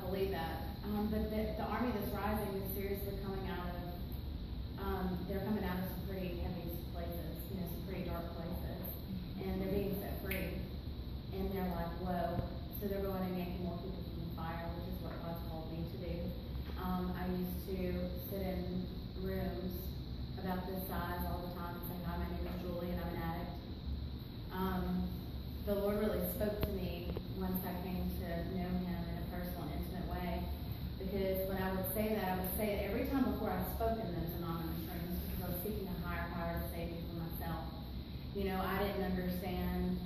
believe that. But the army that's rising is seriously coming out of, they're coming out of some pretty heavy places, you know, some pretty dark places. And they're being set free. And they're like, whoa. So they're going and yanking more people from the fire, which is what God's called me to do. I used to sit in rooms about this size all the time and say, hi, my name is Julie and I'm an addict. The Lord really spoke to me once I came to know Him in a personal and intimate way. Because when I would say that, I would say it every time before I spoke in those anonymous rooms because I was seeking a higher power to save me from myself. You know, I didn't understand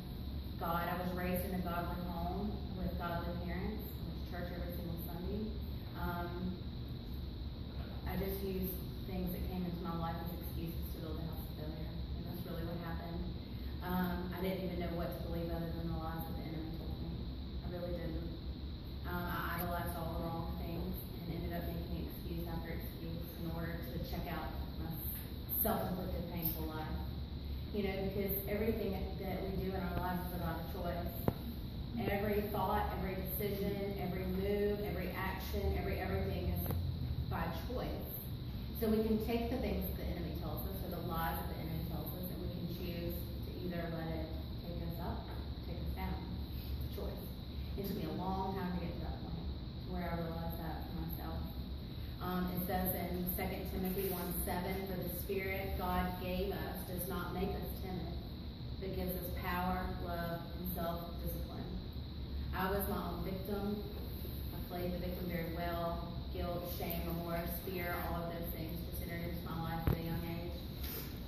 God. I was raised in a godly home with godly parents. I went to church every single Sunday. I just used things that came into my life as excuses to build a house of failure. And that's really what happened. I didn't even know what to believe other than the lies that the enemy told me. I really didn't. I idolized all the wrong things and ended up making excuse after excuse in order to check out my self-inflicted painful life. You know, because everything that we do in our lives is about a choice. Every thought, every decision, every move, every action, everything is by choice. So we can take the things that the enemy tells us or the lies that the enemy tells us and we can choose to either let it take us up or take us down. It's a choice. It took me a long time to get to that point where I realized that for myself. It says in 2 Timothy 1:7, for the Spirit God gave us does not make us timid, but gives us power, love, and self-discipline. I was my own victim. I played the victim very well. Guilt, shame, remorse, fear, all of those things just entered into my life at a young age.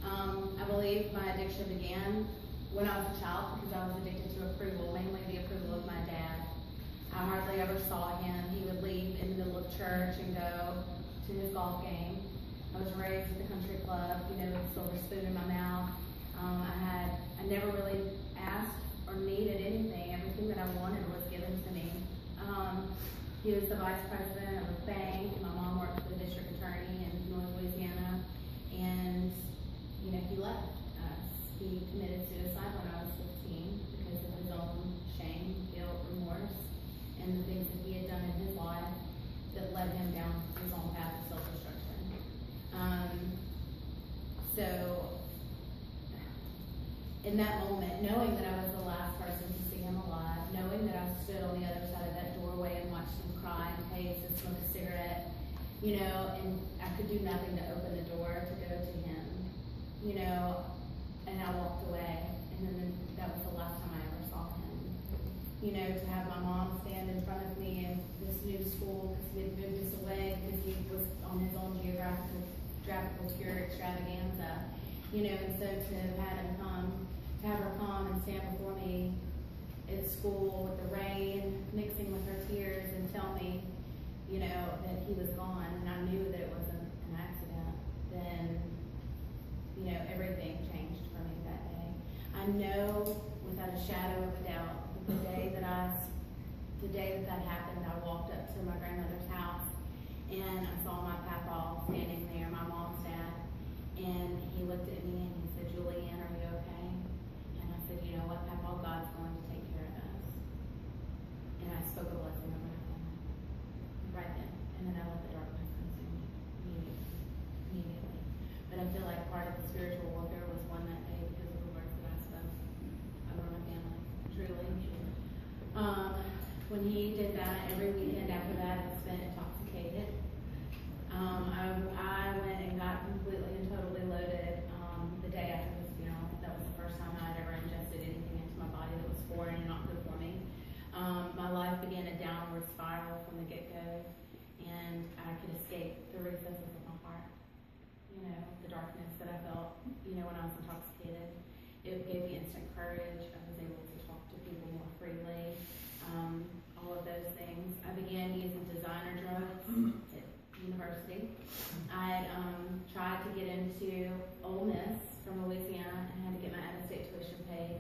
I believe my addiction began when I was a child because I was addicted to approval, mainly the approval of my dad. I hardly ever saw him. He would leave in the middle of church and go to his golf game. I was raised at the country club, you know, with a silver spoon in my mouth. I never really asked or needed anything. Everything that I wanted was given to me. He was the vice president of a bank. My mom worked for the district attorney in North Louisiana. And, you know, he left us. He committed suicide when I was 15 because of his own shame, guilt, remorse, and the things that he had done in his life that led him down his own path of self-destruction. So, in that moment, knowing that I was the last person to see him alive, knowing that I stood on the other side of that doorway and watched him cry and pace and smoke a cigarette, you know, and I could do nothing to open the door to go to him, you know, and I walked away, and then that was the last time I ever saw him. You know, to have my mom stand in front of me in this new school because he had moved us away because he was on his own geographical tour extravaganza, you know, and so to have her come and stand before me at school with the rain mixing with her tears and tell me, you know, that he was gone and I knew that it wasn't an accident, then, you know, everything changed for me that day. I know without a shadow of a doubt that the day that happened, I walked up to my grandmother's house and I saw my papa standing there, my mom's dad, and he looked at me and he said, Julianne, are you okay? And I said, you know what, Papa, God's going to take care of us. And I spoke a blessing over my family right then. And then I let the darkness consume me immediately. But I feel like part of the spiritual warfare was won that day because of the words that I spoke over my family, truly. When he did that, every weekend after that, I spent intoxicated. I went and got completely and totally loaded the day after his funeral. That was the first time I had ever ingested anything into my body that was foreign and not good for me. My life began a downward spiral from the get-go, and I could escape the recesses of my heart. You know, the darkness that I felt, you know, when I was intoxicated. It gave me instant courage. I was able to talk to people more freely. All of those things. I began using designer drugs at university. I tried to get into Ole Miss from Louisiana and had to get my out-of-state tuition paid.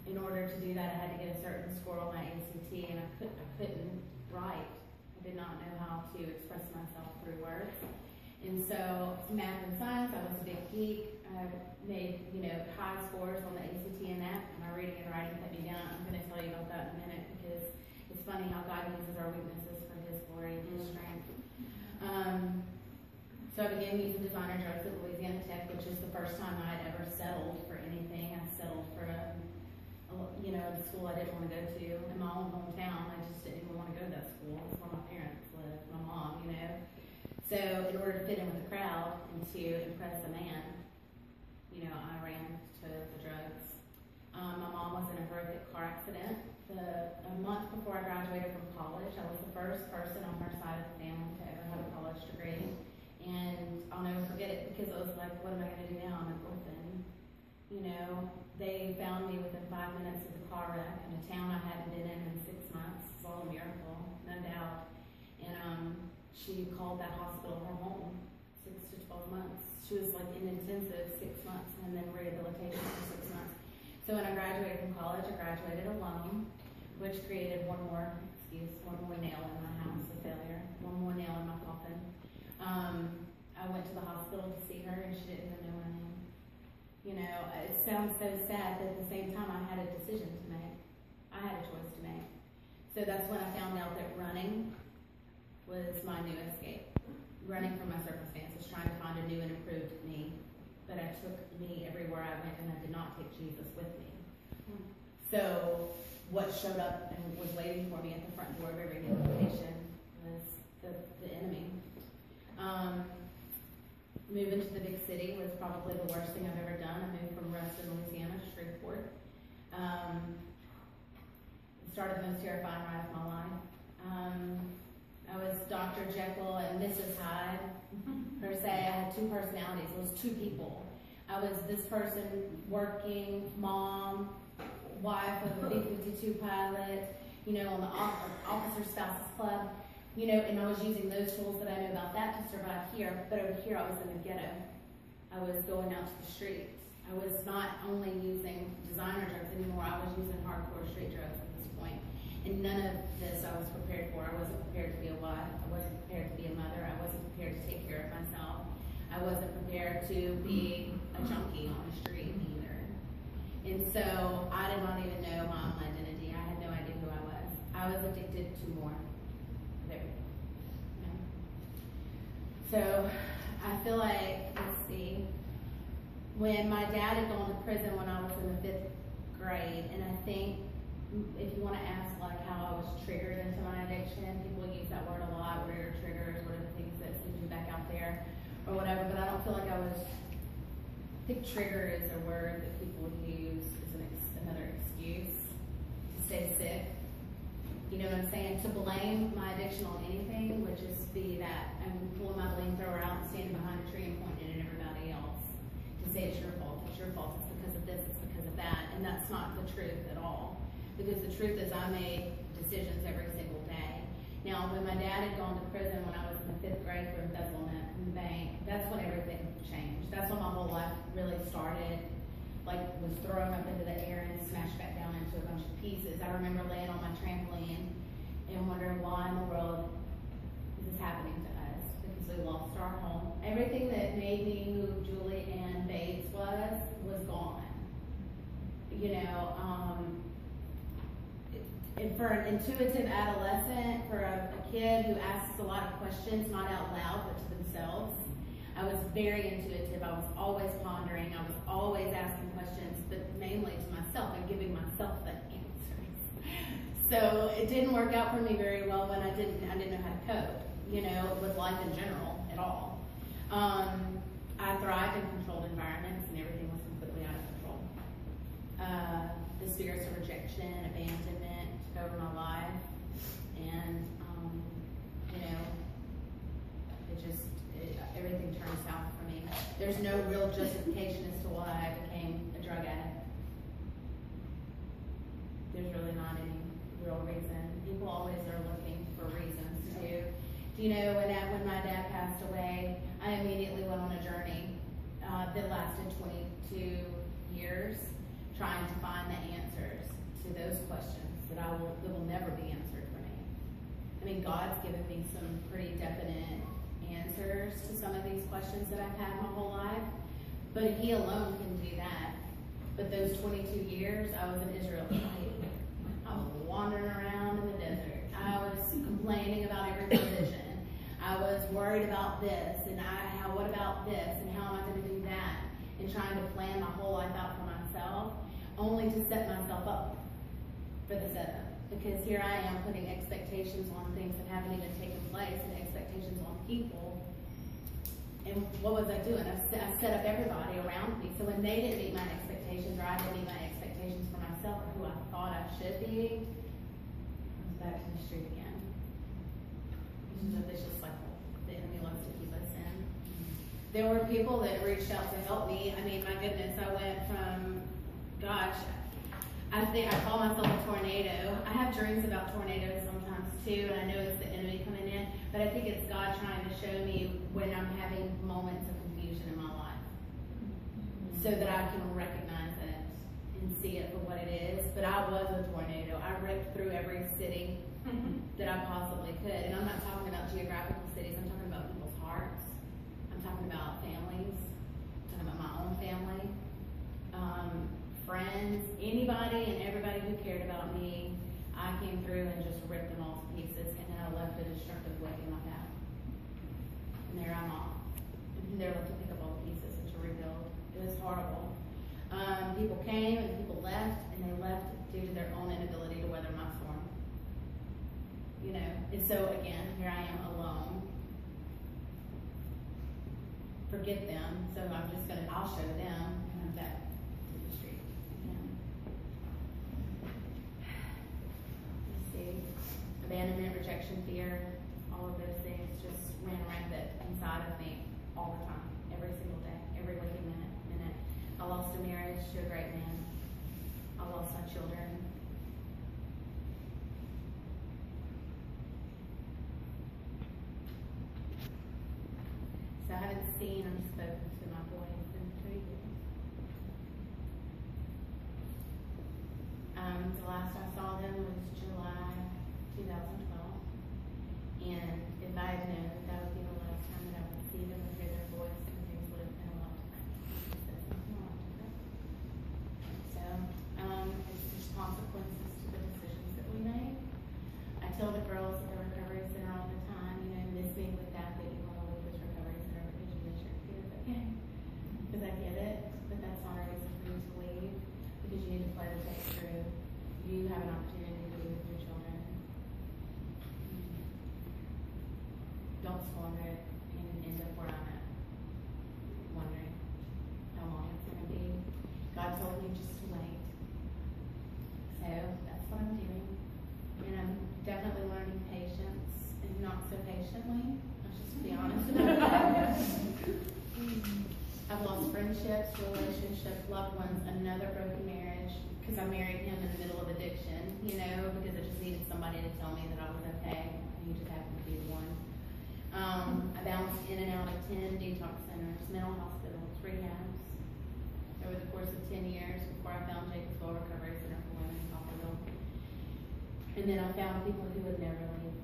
In order to do that, I had to get a certain score on my ACT, and I couldn't write. I did not know how to express myself through words. And so, math and science, I was a big geek. I made, you know, high scores on the ACT and that. My reading and writing cut me down. I'm going to tell you about that in a minute because it's funny how God uses our weaknesses studying using designer drugs at Louisiana Tech, which is the first time I'd ever settled for anything. I settled for a school I didn't want to go to in my own hometown. I just didn't even want to go to that school. It's where my parents lived, my mom, So in order to fit in with the crowd and to impress a man, I ran to the drugs. My mom was in a horrific car accident. A month before I graduated from college, I was the first person on her side of the family to ever have a college degree. And I'll never forget it because it was like, what am I going to do now? I'm an orphan. They found me within 5 minutes of the car wreck in a town I hadn't been in 6 months. It's all a miracle, no doubt. And she called that hospital her home, 6 to 12 months. She was like in intensive 6 months and then rehabilitation for 6 months. So when I graduated from college, I graduated alone, which created one more nail in my house of failure, one more nail in my coffin. I went to the hospital to see her and she didn't even know my name. It sounds so sad, but at the same time I had a decision to make. I had a choice to make. So that's when I found out that running was my new escape. Running from my circumstances, trying to find a new and improved me. But I took me everywhere I went and I did not take Jesus with me. So what showed up and was waiting for me at the front door of every new location was the enemy. Moving to the big city was probably the worst thing I've ever done. I moved from Ruston, Louisiana to Shreveport. It started the most terrifying ride of my life. I was Dr. Jekyll and Mrs. Hyde, per se. I had two personalities. It was two people. I was this person, working, mom, wife of a B-52 pilot, on the Officer Spouses Club, and I was using those tools that I knew about that to survive here, but over here I was in the ghetto. I was going out to the streets. I was not only using designer drugs anymore, I was using hardcore street drugs at this point. And none of this I was prepared for. I wasn't prepared to be a wife. I wasn't prepared to be a mother. I wasn't prepared to take care of myself. I wasn't prepared to be a junkie on the street either. And so I did not even know my own identity. I had no idea who I was. I was addicted to more of everything. So I feel like, let's see, when my dad had gone to prison when I was in the 5th grade, and I think if you want to ask like how I was triggered into my addiction, people use that word a lot. What are your triggers? What are the things that send you back out there or whatever? But I don't feel like I think trigger is a word that people would use as another excuse to stay sick. You know what I'm saying? To blame my addiction on anything would just be that I'm pulling my flamethrower out and standing behind a tree and pointing it at everybody else to say it's your fault, it's because of this, it's because of that. And that's not the truth at all. Because the truth is I made decisions every single day. Now, when my dad had gone to prison when I was in the 5th grade for embezzlement in the bank, that's when everything changed. That's when my whole life really started, was thrown up into the air and smashed back down into a bunch of pieces. I remember laying on my trampoline and wondering why in the world is this happening to us? Because we lost our home. Everything that made me who Julie Ann Bates was gone. And for an intuitive adolescent, for a kid who asks a lot of questions, not out loud, but to themselves, I was very intuitive. I was always pondering. I was always asking questions, but mainly to myself and giving myself the answers. So it didn't work out for me very well when I didn't know how to cope, with life in general at all. I thrived in controlled environments and everything was completely out of control. The spirits of rejection, abandonment took over my life, and everything turned south for me. There's no real justification as to why I became a drug addict. There's really not any real reason. People always are looking for reasons too. When my dad passed away, I immediately went on a journey that lasted 22 years, trying to find the answers to those questions that will never be answered for me. I mean, God's given me some pretty definite answers to some of these questions that I've had my whole life, but He alone can do that. But those 22 years, I was an Israelite. I was wandering around in the desert. I was complaining about every provision. I was worried about this, and what about thought this, and how am I going to do that, and trying to plan my whole life out for myself, only to set myself up for the setup. Because here I am putting expectations on things that haven't even taken place, and expectations on people. And what was I doing? I set up everybody around me. So when they didn't meet my expectations, or I didn't meet my expectations for myself, or who I thought I should be, I was back to the street again. This is a vicious cycle the enemy loves to keep us in. There were people that reached out to help me. I mean, my goodness, I went from, gosh, I call myself a tornado. I have dreams about tornadoes sometimes too, and I know it's the enemy coming in, but I think it's God trying to show me when I'm having moments of confusion in my life, so that I can recognize it and see it for what it is. But I was a tornado. I ripped through every city that I possibly could. And I'm not talking about geographical cities. I'm talking about people's hearts. I'm talking about families. I'm talking about my own family. Friends, anybody and everybody who cared about me, I came through and just ripped them all to pieces, and then I left a destructive weight in my path. And there I'm off. And they're left to pick up all the pieces and to rebuild. It was horrible. People came and people left, and they left due to their own inability to weather my storm. You know, and so again, here I am alone. Forget them, so I'll show them, and I'm back to the street. Let's see, abandonment, rejection, fear, all of those things just ran rampant inside of me all the time, every single day, every waking minute. I lost a marriage to a great man. I lost my children. So I haven't seen or spoken to my boys in 3 years. The last I saw them was July 2012. And if I had known that would be the last time that I would see them or hear their voice, and things would have been a lot different. So, there's consequences to the decisions that we make. I tell the girls at the recovery center all the time, you know, miss me with that you want to leave this recovery center because you miss your kids. Okay. Because I get it, but that's not a reason for you to leave, because you need to play the tape through. You have an opportunity to be with your children. Don't squander it and end up where I'm at, wondering how long it's going to be. God told me just to wait. So that's what I'm doing. And I'm definitely learning patience, and not so patiently. Let's just be honest about that. I've lost friendships, relationships, loved ones, another broken marriage, because I married him in the middle of addiction, you know, because I just needed somebody to tell me that I was okay, and he just happened to be the one. I bounced in and out of 10 detox centers, mental hospitals, rehabs, over the course of 10 years before I found Jacobsville Recovery Center for Women in Copperville. And then I found people who would never leave.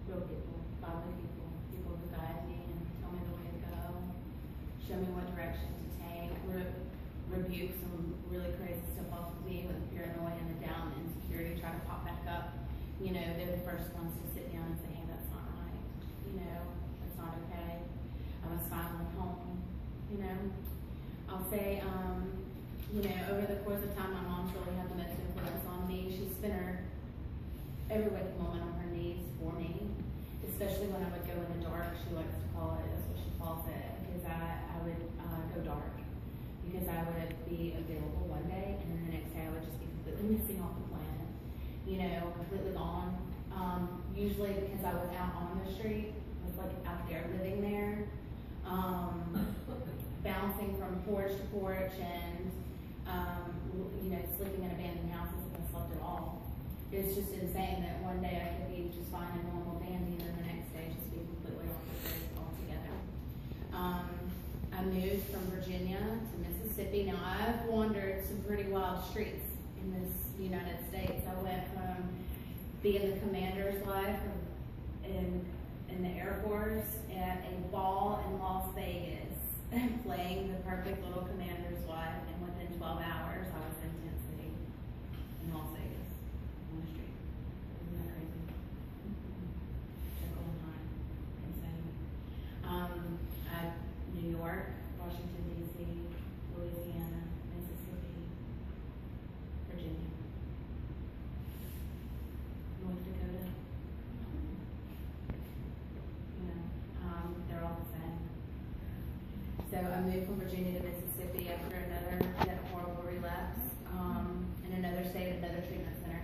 Real people, godly people, people who guide me and tell me the way to go, show me what direction to take, rebuke some really crazy stuff off of me with the paranoia and the doubt and insecurity, try to pop back up. You know, they're the first ones to sit down and say, hey, that's not right. You know, that's not okay. I was finally home. You know, I'll say, you know, over the course of time, my mom's really had the most influence on me. She spent every waking moment on her knees for me, especially when I would go in the dark. She likes to call it, that's what she calls it, because I would go dark. Because I would be available one day, and then the next day I would just be completely missing off the planet. You know, completely gone. Usually because I was out on the street, I was like out there living there, bouncing from porch to porch, and you know, sleeping in abandoned houses if I slept at all. It's just insane that one day I could be just fine and normal dandy, and then the next day just be completely off the grid altogether. I moved from Virginia to Mississippi. Now, I've wandered some pretty wild streets in this United States. I went from being the commander's life in the Air Force at a ball in Las Vegas, playing the perfect little commander's wife, and within 12 hours, I was in Tent City in Las Vegas on the street. Isn't that crazy? Jekyll and Hyde. Insane. I Virginia to Mississippi after another horrible relapse, in another state, another treatment center.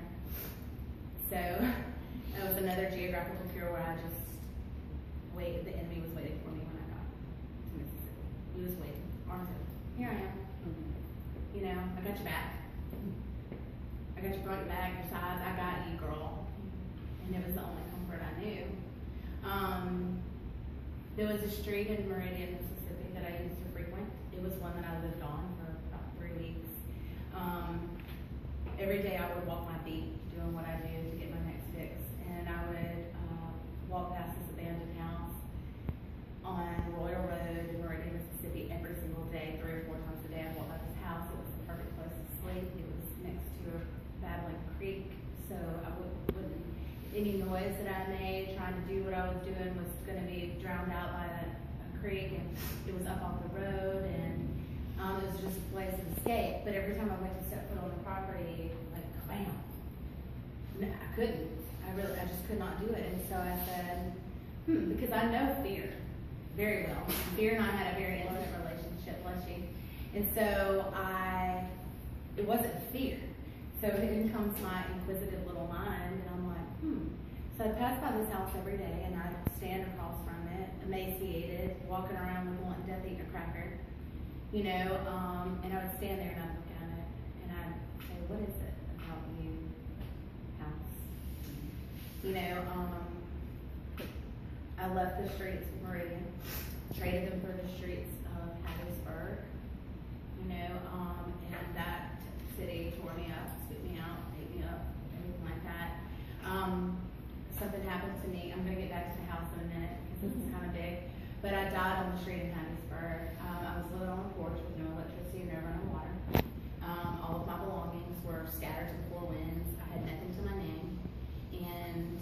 So that was another geographical cure where I just waited. The enemy was waiting for me when I got to Mississippi. He was waiting. Arms open. Here I am. You know, I got your back. I got your front, your back, your sides. I got you, girl. And it was the only comfort I knew. There was a street in Meridian, Mississippi that I used to frequent. It was one that I lived on for about 3 weeks. Every day I would walk my feet, doing what I do to get my next fix. And I would walk past this abandoned house on Royal Road in Meridian, Mississippi every single day, 3 or 4 times a day. I walked by this house. It was the perfect place to sleep. It was next to a babbling creek, so I wouldn't any noise that I made trying to do what I was doing was going to be drowned out by a creek, and it was up off the road, and it was just a place of escape. But every time I went to step foot on the property, like, bam, I couldn't. I just could not do it. And so I said, because I know fear very well. Fear and I had a very intimate relationship, bless you. And so it wasn't fear. So in comes my inquisitive little mind, and I'm like, So I'd pass by this house every day, and I'd stand across from it, emaciated, walking around with one death eating a cracker, you know, and I would stand there and I'd look at it, and I'd say, what is it about you, house? You know, I left the streets of Meridian, traded them for the streets of Hattiesburg, you know, and that city tore me up, spit me out, ate me up, everything like that. Something happened to me. I'm going to get back to the house in a minute because this is kind of big. But I died on the street in Hattiesburg. I was living on a porch with no electricity and no running water. All of my belongings were scattered to the four winds. I had nothing to my name. And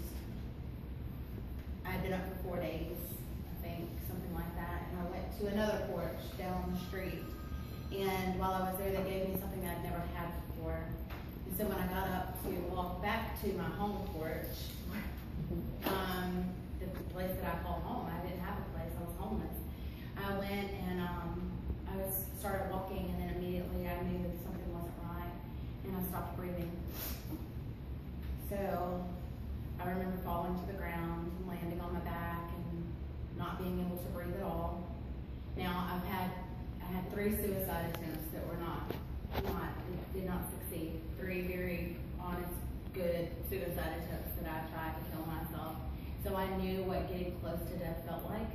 I had been up for 4 days, I think, something like that. And I went to another porch down the street. And while I was there, they gave me something I'd never had before. And so when I got up to walk back to my home porch, the place that I call home, I didn't have a place, I was homeless. I went and started walking, and then immediately I knew that something wasn't right, and I stopped breathing. So I remember falling to the ground and landing on my back and not being able to breathe at all. Now I had 3 suicide attempts that did not succeed. 3 very honest, good suicide attempts that I tried to kill myself. So I knew what getting close to death felt like.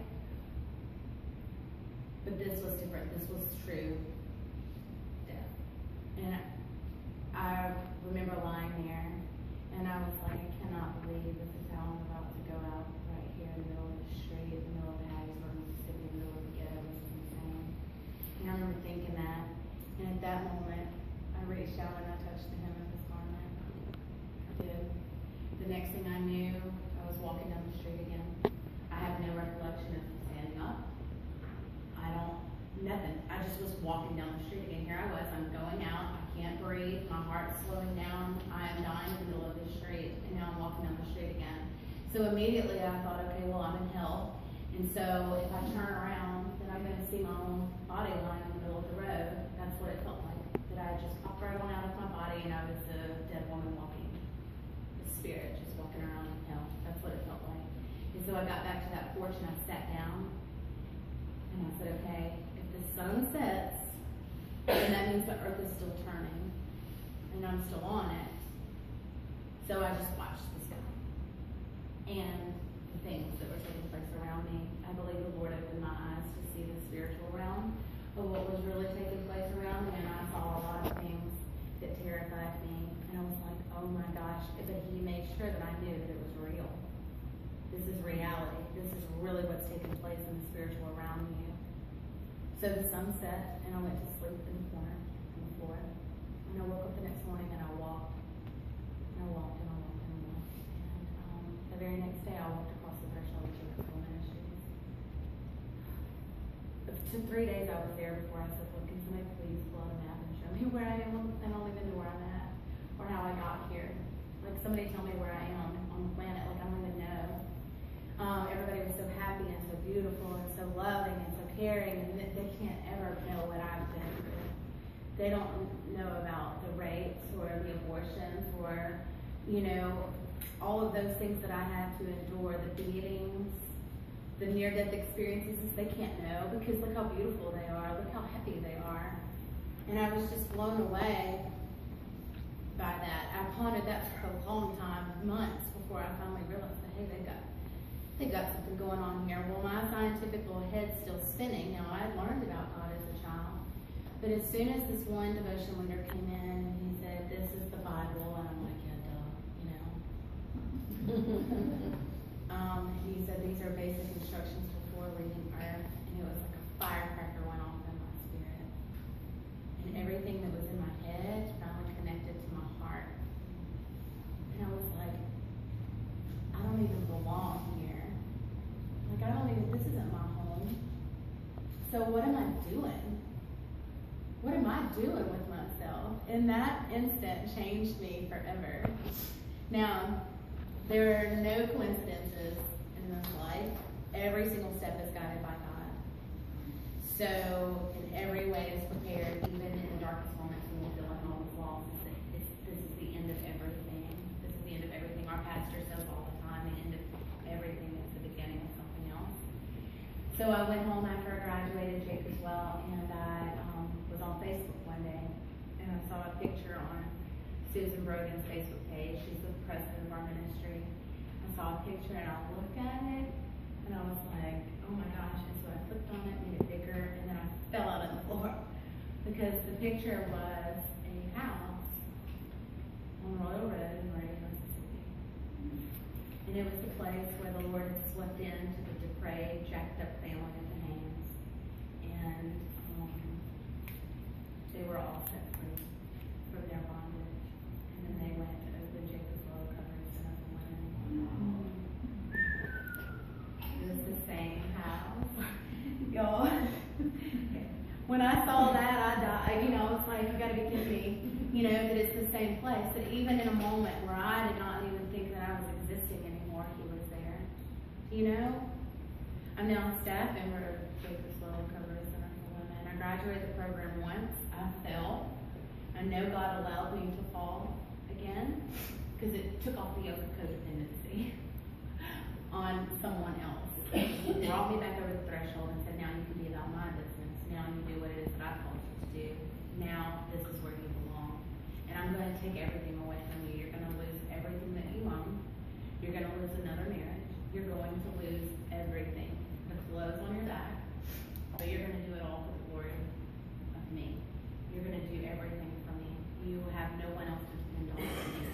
But this was different. This was true death. And I remember lying there, and I was like, I cannot believe this is how I'm about to go out right here in the middle of the street, in the middle of the Hattiesburg, Mississippi, in the middle of the ghetto. This is insane. And I remember thinking that. And at that moment, I reached out and I touched the hem of his garment. I did. The next thing I knew, I was walking down the street again. I have no recollection of standing up. Nothing. I just was walking down the street again. Here I was, I'm going out, I can't breathe, my heart's slowing down, I am dying in the middle of the street, and now I'm walking down the street again. So immediately I thought, okay, well, I'm in hell, and so if I turn around, then I'm going to see my own body lying in the middle of the road. That's what it felt like. That I just popped right on out of my body, and I was a dead woman walking. The spirit just walking around in hell. That's what it felt like. And so I got back to that porch and I sat down, and I said, okay, if the sun sets, then that means the earth is still turning, and I'm still on it. So I just watched the sky and the things that were taking place around me. I believe the Lord opened my eyes to see the spiritual realm of what was really taking place around me, and I saw a lot of things that terrified me. And I was like, oh my gosh, but He made sure that I knew that it was real. This is reality. This is really what's taking place in the spiritual around you. So the sun set, and I went to sleep in the corner on the floor. And I woke up the next morning, and I walked. And I walked, and I walked, and I walked. And the very next day, I walked across the threshold to the Full Ministries. For 3 days I was there before I said, look, can somebody please pull out a map and show me where I am? I don't even know where I'm at or how I got here. Like, somebody tell me where I am on the planet. Like, I don't even know. Everybody was so happy and so beautiful and so loving and so caring, and they can't ever know you know, all of those things that I had to endure, the beatings, the near-death experiences, they can't know, because look how beautiful they are, look how happy they are. And I was just blown away by that. I pondered that for a long time, months, before I finally realized that, hey, they got something going on here. Well, my scientific little head's still spinning. Now, I had learned about God as a child, but as soon as this one devotion leader came in, and he said, this is the Bible, and I'm like, yeah, duh, you know. He said, these are basic instructions before leaving Earth, and it was like a firecracker went off in my spirit. And everything that was in my head finally connected to my heart. And I was like, I don't even belong here. Like, this isn't my home. So what am I doing? What am I doing with myself? And that instant changed me forever. Now, there are no coincidences in this life. Every single step is guided by God. So, in every way is prepared, even in the darkest moments when we feel like all is lost. This is the end of everything. This is the end of everything. Our pastor says all the time, the end of everything is the beginning of something else. So I went home after I graduated, Jake as well, and I was on Facebook one day, and I saw a picture on Susan Brogan's Facebook page. She's the president of our ministry. I saw a picture, and I looked at it, and I was like, oh my gosh. And so I clicked on it, made it bigger, and then I fell out on the floor, because the picture was a house on Royal Road in Reading, Mississippi. And it was the place where the Lord had swept into the depraved, jacked up family of the Haynes. And they were all set free from their bondage. And then they went to open Jacob's Low Covering Center for Women. It was the same house. Y'all, when I saw that, I died. You know, it's like, you gotta be kidding me. You know, that it's the same place. That even in a moment where I did not even think that I was existing anymore, he was there. You know? I'm now a staff member of Jacob's Low Covering Center for Women. I graduated the program once. I fell. I know God allowed me to fall again, because it took off the yoke of codependency on someone else. It brought me back over the threshold and said, now you can be about my business. Now you do what it is that I've called you to do. Now this is where you belong. And I'm going to take everything away from you. You're going to lose everything that you own. You're going to lose another marriage. You're going to lose everything. The clothes on your back. But you're going to do it all for the glory of me. You're going to do everything for me. You have no one else to depend on but me.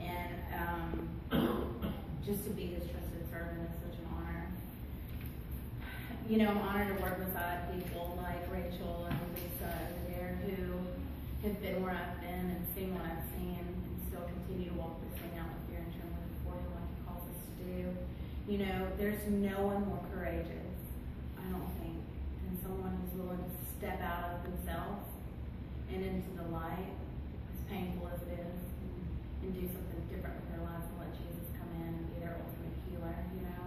And just to be his trusted servant is such an honor. You know, I'm honored to work beside people like Rachel and Lisa over there who have been where I've been and seen what I've seen, and still continue to walk this thing out with fear and trembling before him like he calls us to do. You know, there's no one more courageous, I don't think, than someone who's willing to step out of themselves and into the light, as painful as it is, and do something different with their lives and let Jesus come in and be their ultimate healer, you know,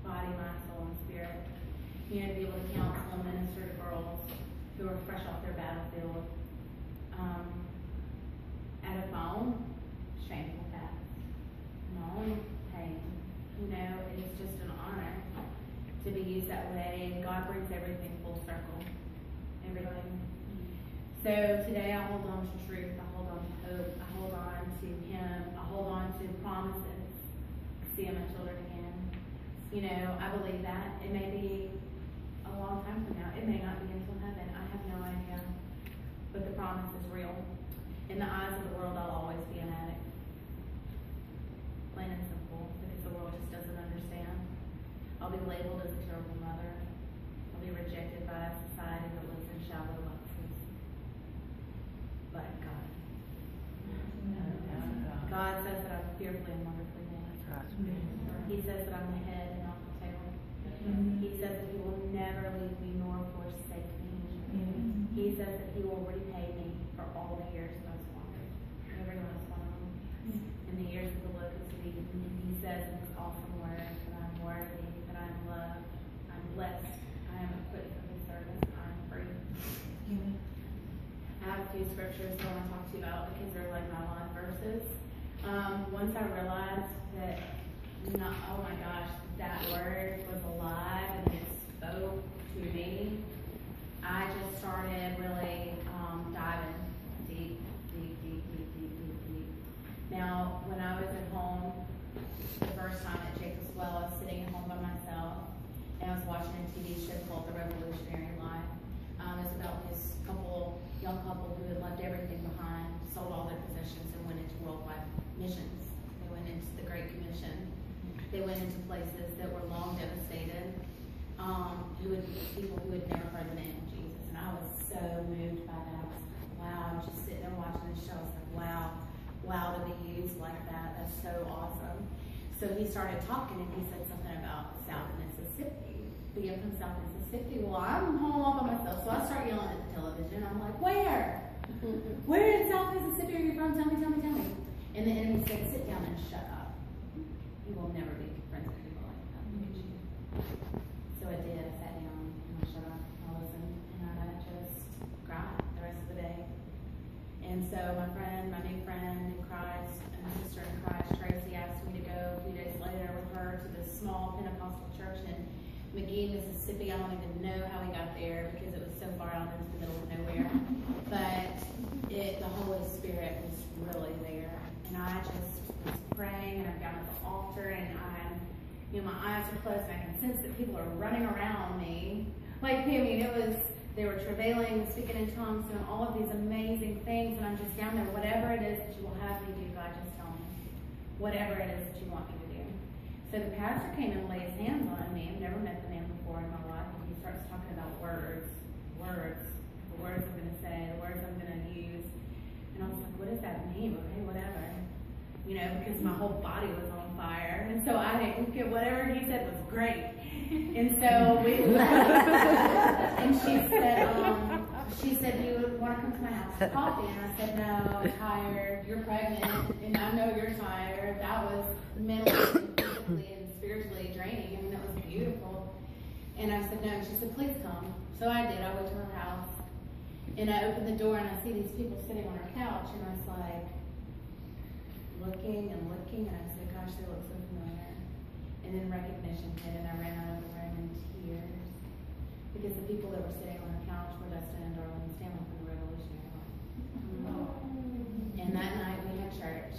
body, mind, soul, and spirit. You know, to be able to counsel and minister to girls who are fresh off their battlefield out of my own shameful past, my own pain. You know, it's just an honor to be used that way, and God brings everything full circle. Everything. So today I hold on to truth, I hold on to hope, I hold on to him, I hold on to promises. See my children again. You know, I believe that. It may be a long time from now. It may not be until heaven. I have no idea. But the promise is real. In the eyes of the world, I'll always be an addict. Plain and simple, because the world just doesn't understand. I'll be labeled as a terrible mother. I'll be rejected by a society that lives in shallow boxes. But God. God says that I'm fearfully and wonderfully made. He says that I'm the head and not the tail. He says that he will never leave me nor forsake me. He says that he will repay me for all the years that I've squandered. Every last one of them. In the years of the locust and he says in his awesome word that I'm worthy, that I'm loved, I'm blessed, I am equipped for his service, I'm free. I have a few scriptures that I want to talk to you about because they're like my life verses. Once I realized that, oh my gosh, that word was alive and it spoke to me, I just started really diving deep. Now, when I was at home, the first time at Jacob's Well, I was sitting at home by myself, and I was watching a TV show called The Revolutionary Life. It's about this young couple who had left everything behind, sold all their possessions, and went into worldwide missions. They went into the Great Commission. They went into places that were long devastated, people who had never heard the name of Jesus. And I was so moved by that. I was like, wow, I was just sitting there watching this show. I was like, wow, to be used like that. That's so awesome. So he started talking, and he said something about South Mississippi, being from South Mississippi. Well, I'm home all by myself, so I start yelling at the television. I'm like, where in South Mississippi are you from? Tell me. And the enemy said, sit down and shut up. You will never be friends with people like that. So I did. I sat down and I shut up. I listened, and I just cried the rest of the day. And so my new friend in Christ, and my sister in Christ, Tracy, asked me to go a few days later with her to this small Pentecostal church in McGee, Mississippi. I don't even know how we got there because it was so far out into the middle of nowhere. But the Holy Spirit was really there. And I just was praying, and I'm down at the altar, and my eyes are closed, and I can sense that people are running around me. They were travailing, speaking in tongues, doing all of these amazing things, and I'm just down there. Whatever it is that you will have me do, God, just tell me. Whatever it is that you want me to do. So the pastor came and laid his hands on me. I've never met the man before in my life, and he starts talking about words, the words I'm going to say, the words I'm going to use. And I was like, what does that mean? Okay, whatever. Because my whole body was on fire. And so whatever he said was great. And so and she said, you would want to come to my house for coffee? And I said, no, I'm tired. You're pregnant, and I know you're tired. That was mentally, physically, and spiritually draining. I mean, that was beautiful. And I said, no. And she said, please come. So I did. I went to her house, and I opened the door, and I see these people sitting on her couch, and I was like, looking, and I said, gosh, they look so familiar. And then recognition hit, and I ran out of the room in tears. Because the people that were sitting on the couch were Dustin and Darlene Stanley from the Revolutionary Life. And that night we had church.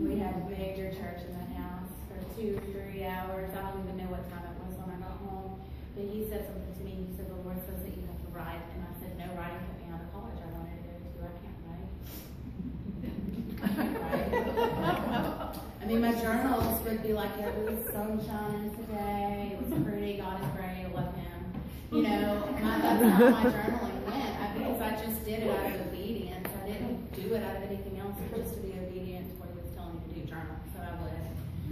We had a major church in that house for 2-3 hours. I don't even know what time it was when I got home. But he said something to me. He said, the Lord says that you have to write. And I said, no, writing put me out of college. I wanted to go to. I can't write. I mean, my journals would be like, it was sunshine today, it was pretty, God is great, I love him. That's how my journaling went, because I just did it out of obedience. I didn't do it out of anything else, but just to be obedient to what he was telling me to do, journal. So I would.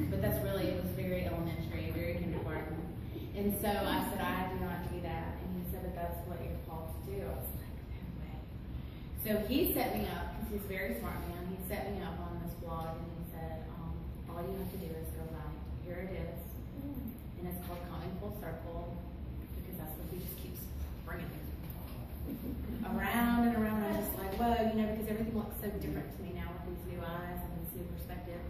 But it was very elementary, very kindergarten. And so I said, I do not do that. And he said, but that's what you're called to do. I was like, no way. So he set me up, because he's a very smart man. He set me up on this blog, and he said, all you have to do is go write. Here it is. And it's called Coming Full Circle, because that's what he just keeps bringing things around and around. I'm just like, whoa, because everything looks so different to me now with these new eyes and this new perspective.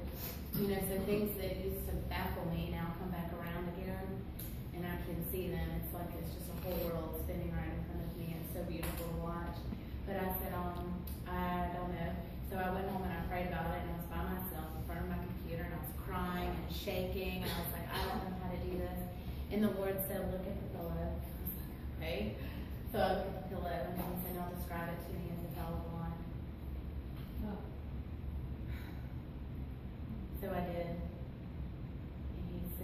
So things that used to baffle me now come back around again, and I can see them. It's like it's just a whole world spinning right in front of me. It's so beautiful to watch. But I said, I don't know. So I went home and I prayed about it, and I was by myself in front of my computer, and I was crying and shaking, and I was like, I don't know how to do this. And the Lord said, look at the pillow. I was like, okay. So I looked at the pillow, and he said, now describe it to me as a fallible line. Oh. So I did.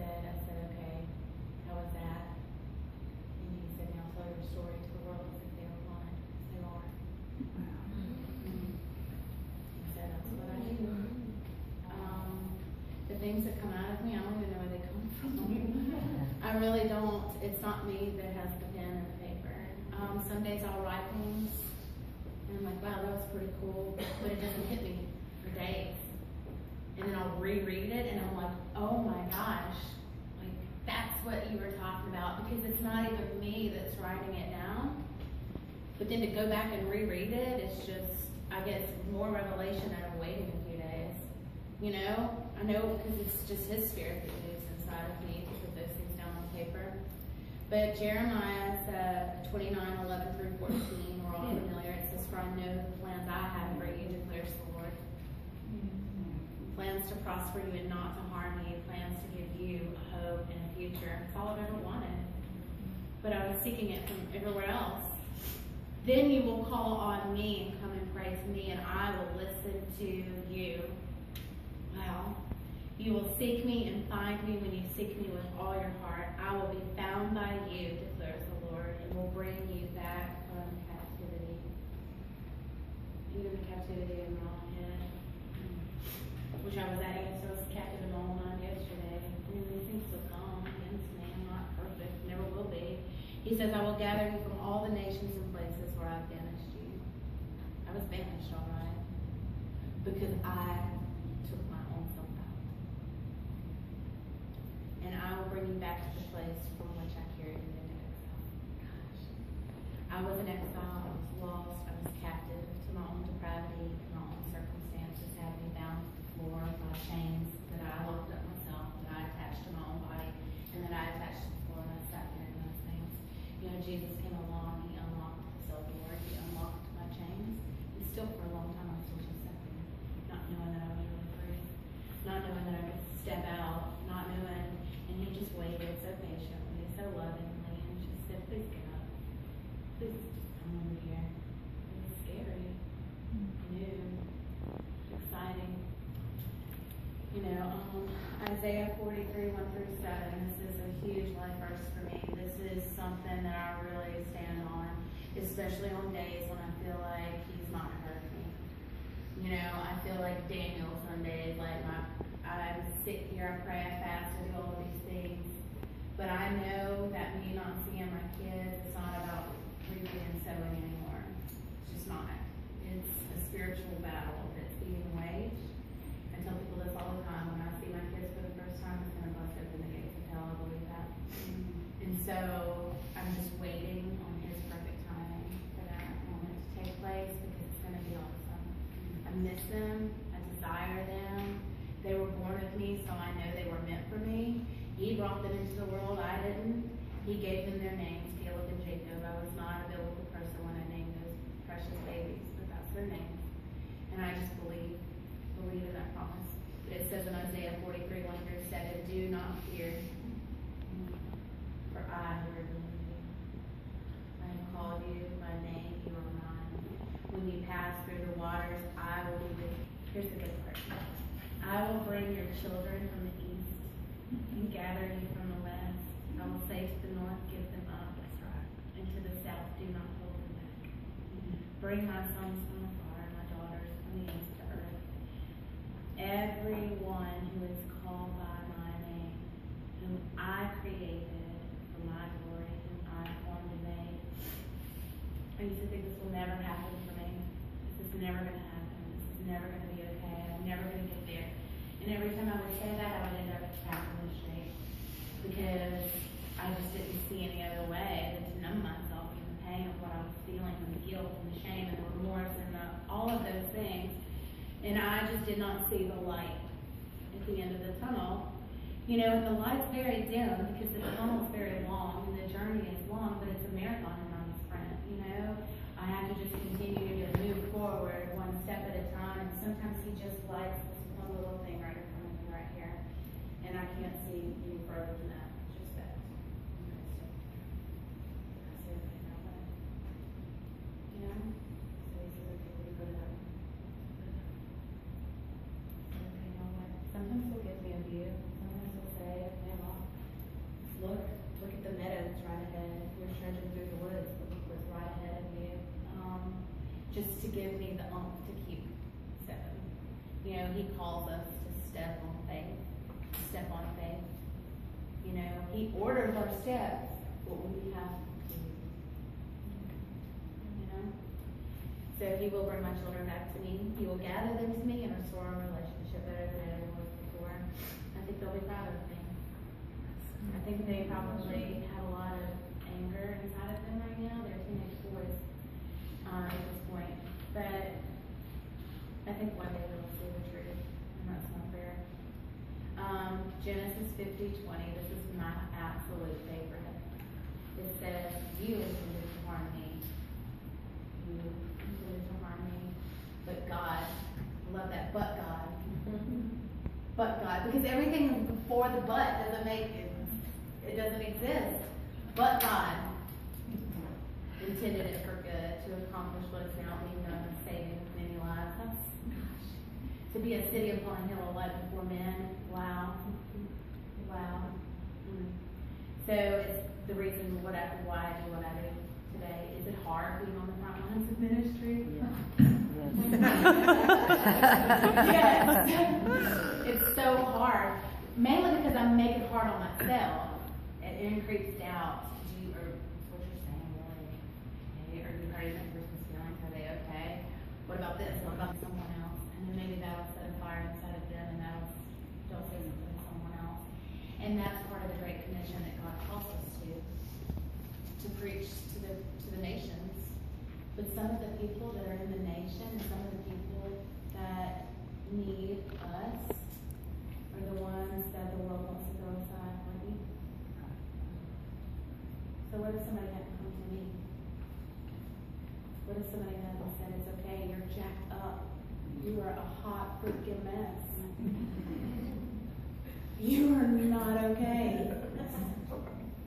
And I said, okay, how was that? And he said, now tell your story to the world as if they were blind, as they are. That's what I do. The things that come out of me, I don't even know where they come from. I really don't. It's not me that has the pen and the paper. Some days I'll write things, and I'm like, wow, that was pretty cool, but it doesn't hit me for days. And then I'll reread it, and I'm like, oh my gosh, like that's what you were talking about, because it's not even me that's writing it down. But then to go back and reread it, it's just, I get more revelation out of waiting a few days. You know, I know because it's just His Spirit that lives inside of me to put those things down on paper. But Jeremiah 29:11 through 14, we're all familiar. It says, "For I know the plans I have for you, declares the Lord. Plans to prosper you and not to harm you, plans to give you a hope and a future." It's all I've ever wanted. But I was seeking it from everywhere else. "Then you will call on me and come and pray to me, and I will listen to you." Well, "You will seek me and find me when you seek me with all your heart. I will be found by you, declares the Lord, and will bring you back from captivity." Even the captivity in my own head. Which I was at, so I was captive in my own mind yesterday. These things still come against me. I'm not perfect, never will be. He says, "I will gather you from all the nations and places where I've banished you." I was banished, all right, because I took my own self out. "And I will bring you back to the place from which I carried you into exile." Gosh. I was in exile, I was lost, I was captive to my own depravity, my own circumstances had me bound to the floor by chains that I locked up myself, that I attached to my own body, and that I attached to the floor, and I sat there in those things. You know, Jesus came along, He unlocked the cell door, He unlocked my chains, and still for a long time I was still just sat there, not knowing that I was really free, not knowing that I could step out, not knowing, and He just waited so patiently, so lovingly, and just said, "Please get up. Please come over here." It was scary, new, exciting. You know, Isaiah 43:1-7, this is a huge life verse for me. This is something that I really stand on, especially on days when I feel like He's not heard me. You know, I feel like Daniel some days, like I'm sick here, I pray, I fast, I do all of these things. But I know that me not seeing my kids, it's not about reaping and sowing anymore. It's just not. It's a spiritual battle that's being waged. I tell people this all the time. When I see my kids for the first time, it's going to bust open the gates of hell. I believe that. And so I'm just waiting on His perfect timing for that moment to take place, because it's going to be awesome. I miss them. I desire them. They were born with me, so I know they were meant for me. He brought them into the world. I didn't. He gave them their names, Caleb and Jacob. I was not a biblical person when I named those precious babies, but that's their names. And I just believe in that promise. But it says in Isaiah 43:1-7, "Do not fear, for I have redeemed you. I have called you by name, you are mine. When you pass through the waters, I will be with you." Here's the good part. "I will bring your children from the east and gather you from the west. I will say to the north, give them up." That's right. "And to the south, do not hold them back. Bring my sons from afar, and my daughters from the ends of the earth. Everyone who is called by my name, whom I created for my glory, whom I formed and made." I used to think this will never happen for me. This is never going to happen. This is never going to be okay. I'm never going to get there. And every time I would say that, I would end up tapping the street, because I just didn't see any other way than to numb myself from the pain of what I was feeling, and the guilt and the shame and the remorse and all of those things. And I just did not see the light at the end of the tunnel. You know, and the light's very dim because the tunnel is very long and the journey is long, but it's a marathon and not a sprint. You know, I have to just continue to move forward one step at a time. And sometimes He just lights this one little thing right in front of me right here, and I can't see any further than that. Just that. I see everything that way. You know, so He says, "Okay, we put it up." Sometimes He'll give me a view. Sometimes He'll say, "Okay, well, look at the meadow that's right ahead. You're trudging through the woods, but look what's right ahead of you." Just to give me the oomph to keep stepping. You know, He calls us to step on faith. Step on faith. You know, He orders our steps, but we have to. You know? So He will bring my children back to me. He will gather them to me and restore our relationship better than it ever was before. I think they'll be proud of me. I think they probably have a lot of anger inside of them right now. They're teenage boys at this point. But I think one day they'll see the truth, and that's my prayer. Genesis 50:20. This is my absolute favorite. It says, "You intended to harm me. You intended to harm me, but God." I love that. But God. But God, because everything before the but doesn't make it doesn't exist. But God intended it for good to accomplish what is now being done, saving many lives. That's, gosh, to be a city upon a hill of light before men. Wow. So it's the reason why I do what I do today. Is it hard being on the front lines of ministry? Yes. It's so hard. Mainly because I make it hard on myself. It increased doubt. What you're saying, really? Okay. Are you hurting that person's feelings? Are they okay? What about this? What about someone else? And then maybe that'll set a fire inside of them, and they'll say something to someone else. And that's part of the Great Commission that God calls us to preach to the nations. But some of the people that are in the nation, and some of the people that need us, are the ones that the world wants to throw aside, aren't we? So what if somebody hadn't come to me? What if somebody hadn't said, "It's okay, you're jacked up. You are a hot freaking mess. You are not okay."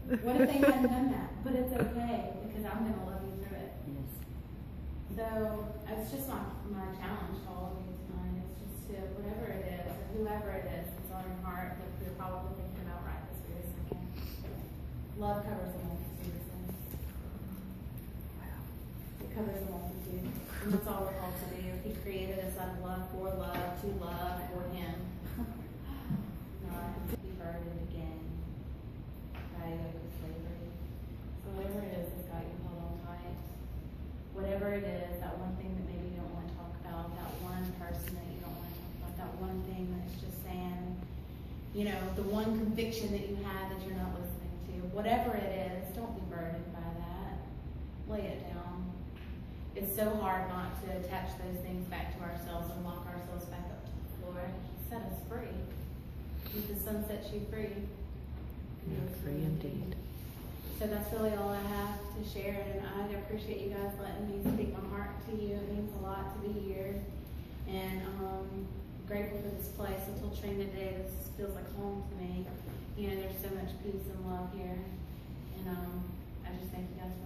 What if they hadn't done that? But it's okay, because I'm going to love you through it. Yes. So it's just my challenge to all of you tonight. It's just to, whatever it is, or whoever it is that's on your heart that you're probably thinking about right this very second. Love covers a multitude of sins. It covers a multitude. And that's all we're called to do. He created us out of love, for Him. Not to be burdened again by a yoke of slavery. So whatever it is that's got you held on tight, whatever it is, that one thing that maybe you don't want to talk about, that one person that you don't want to talk about, that one thing that's just saying, the one conviction that you have that you're not listening to, whatever it is, don't be burdened by that. Lay it down. It's so hard not to attach those things back to ourselves and lock ourselves back up to the floor. He set us free. If the sun sets you free, You're free indeed. So that's really all I have to share, and I appreciate you guys letting me speak my heart to you. It means a lot to be here, and I'm grateful for this place. Until training today, this feels like home to me. There's so much peace and love here, and I just thank you guys for